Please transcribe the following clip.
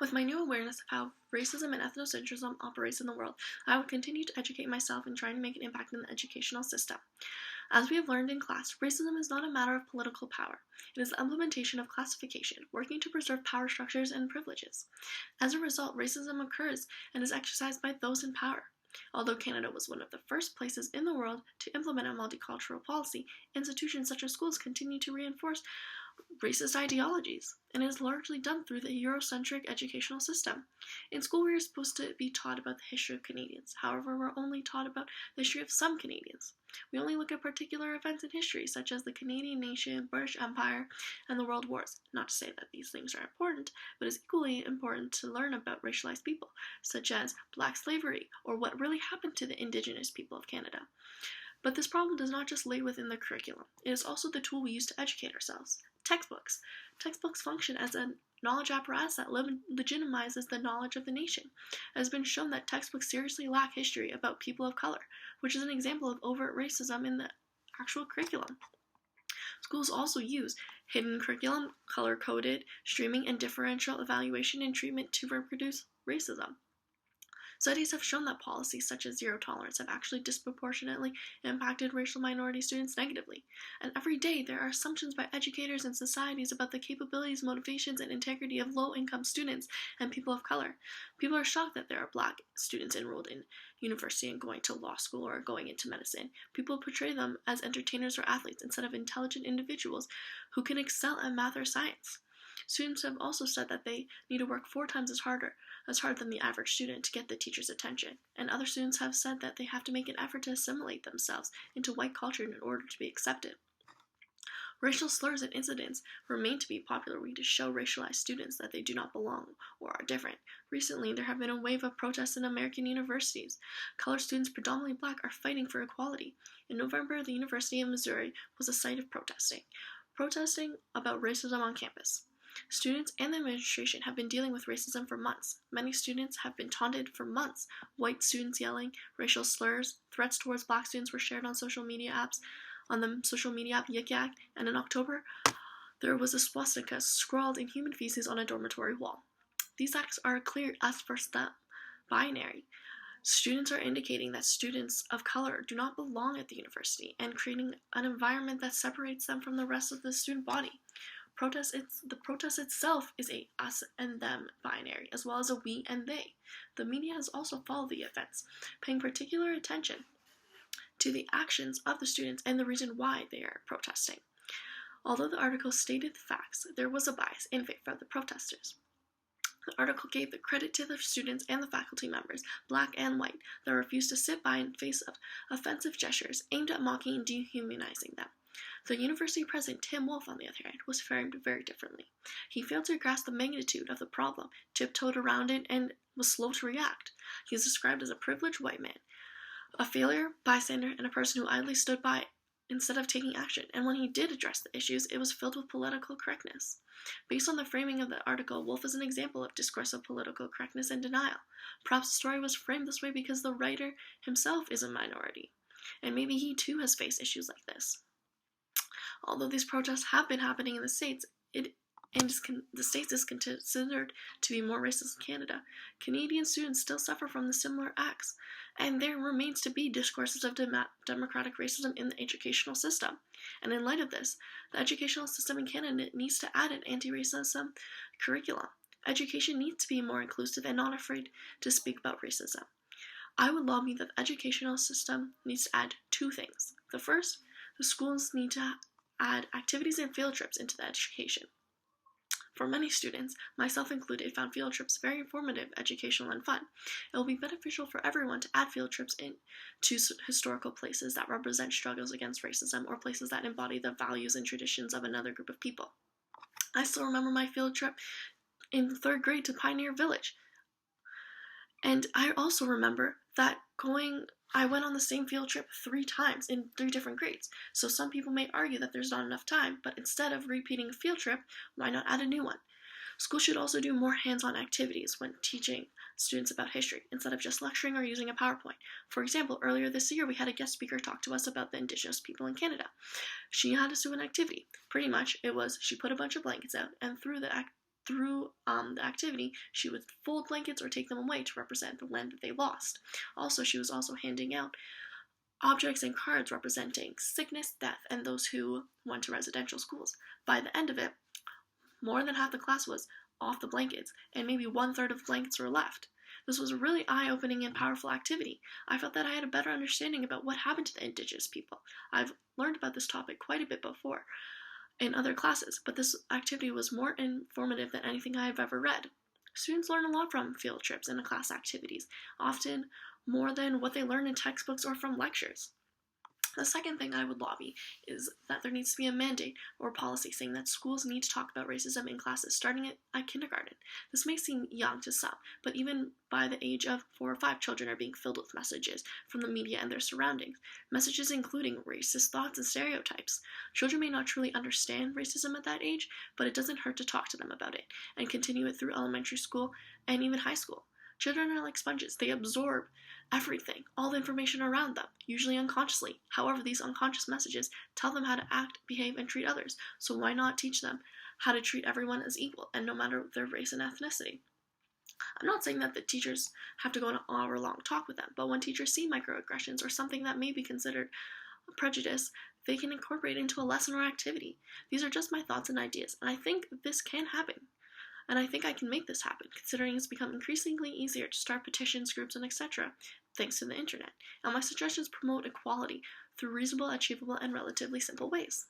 With my new awareness of how racism and ethnocentrism operates in the world, I will continue to educate myself and try to make an impact in the educational system. As we have learned in class, racism is not a matter of political power. It is the implementation of classification, working to preserve power structures and privileges. As a result, racism occurs and is exercised by those in power. Although Canada was one of the first places in the world to implement a multicultural policy, institutions such as schools continue to reinforce racist ideologies, and it is largely done through the Eurocentric educational system. In school, we are supposed to be taught about the history of Canadians. However, we're only taught about the history of some Canadians. We only look at particular events in history, such as the Canadian nation, British Empire, and the World Wars. Not to say that these things are important, but it's equally important to learn about racialized people, such as Black slavery, or what really happened to the Indigenous people of Canada. But this problem does not just lay within the curriculum. It is also the tool we use to educate ourselves. Textbooks. Textbooks function as a knowledge apparatus that legitimizes the knowledge of the nation. It has been shown that textbooks seriously lack history about people of color, which is an example of overt racism in the actual curriculum. Schools also use hidden curriculum, color-coded, streaming, and differential evaluation and treatment to reproduce racism. Studies have shown that policies such as zero tolerance have actually disproportionately impacted racial minority students negatively. And every day there are assumptions by educators and societies about the capabilities, motivations, and integrity of low-income students and people of color. People are shocked that there are Black students enrolled in university and going to law school or going into medicine. People portray them as entertainers or athletes instead of intelligent individuals who can excel at math or science. Students have also said that they need to work 4 times as hard than the average student to get the teacher's attention, and other students have said that they have to make an effort to assimilate themselves into white culture in order to be accepted. Racial slurs and incidents remain to be a popular way to show racialized students that they do not belong or are different. Recently, there have been a wave of protests in American universities. Colored students, predominantly Black, are fighting for equality. In November, the University of Missouri was a site of protesting about racism on campus. Students and the administration have been dealing with racism for months. Many students have been taunted for months. White students yelling racial slurs, threats towards Black students were shared on social media apps, on the social media app Yik Yak, and in October, there was a swastika scrawled in human feces on a dormitory wall. These acts are clear as first step binary. Students are indicating that students of color do not belong at the university and creating an environment that separates them from the rest of the student body. The protest itself is a us and them binary, as well as a we and they. The media has also followed the events, paying particular attention to the actions of the students and the reason why they are protesting. Although the article stated the facts, there was a bias in favor of the protesters. The article gave the credit to the students and the faculty members, Black and white, that refused to sit by in face of offensive gestures aimed at mocking and dehumanizing them. The university president, Tim Wolf, on the other hand, was framed very differently. He failed to grasp the magnitude of the problem, tiptoed around it, and was slow to react. He is described as a privileged white man, a failure, bystander, and a person who idly stood by instead of taking action, and when he did address the issues, it was filled with political correctness. Based on the framing of the article, Wolf is an example of discursive political correctness and denial. Perhaps the story was framed this way because the writer himself is a minority, and maybe he too has faced issues like this. Although these protests have been happening in the States, the States is considered to be more racist than Canada, Canadian students still suffer from the similar acts, and there remains to be discourses of democratic racism in the educational system. And in light of this, the educational system in Canada needs to add an anti-racism curriculum. Education needs to be more inclusive and not afraid to speak about racism. I would lobby that the educational system needs to add 2 things. The first, the schools need to add activities and field trips into the education. For many students, myself included, found field trips very informative, educational, and fun. It will be beneficial for everyone to add field trips into historical places that represent struggles against racism or places that embody the values and traditions of another group of people. I still remember my field trip in 3rd grade to Pioneer Village. And I also remember that I went on the same field trip 3 times in 3 different grades. So some people may argue that there's not enough time, but instead of repeating a field trip, why not add a new one? Schools should also do more hands-on activities when teaching students about history, instead of just lecturing or using a PowerPoint. For example, earlier this year, we had a guest speaker talk to us about the Indigenous people in Canada. She had us do an activity. Pretty much, it was she put a bunch of blankets out, and through through the activity, she would fold blankets or take them away to represent the land that they lost. Also, she was also handing out objects and cards representing sickness, death, and those who went to residential schools. By the end of it, more than half the class was off the blankets, and maybe 1/3 of the blankets were left. This was a really eye-opening and powerful activity. I felt that I had a better understanding about what happened to the indigenous people. I've learned about this topic quite a bit before in other classes, but this activity was more informative than anything I have ever read. Students learn a lot from field trips and class activities, often more than what they learn in textbooks or from lectures. The second thing I would lobby is that there needs to be a mandate or policy saying that schools need to talk about racism in classes starting at kindergarten. This may seem young to some, but even by the age of 4 or 5, children are being filled with messages from the media and their surroundings, messages including racist thoughts and stereotypes. Children may not truly understand racism at that age, but it doesn't hurt to talk to them about it and continue it through elementary school and even high school. Children are like sponges. They absorb everything, all the information around them, usually unconsciously. However, these unconscious messages tell them how to act, behave, and treat others. So why not teach them how to treat everyone as equal, and no matter their race and ethnicity? I'm not saying that the teachers have to go on an hour-long talk with them, but when teachers see microaggressions or something that may be considered prejudice, they can incorporate it into a lesson or activity. These are just my thoughts and ideas, and I think this can happen. And I think I can make this happen, considering it's become increasingly easier to start petitions, groups, and etc., thanks to the internet. And my suggestions promote equality through reasonable, achievable, and relatively simple ways.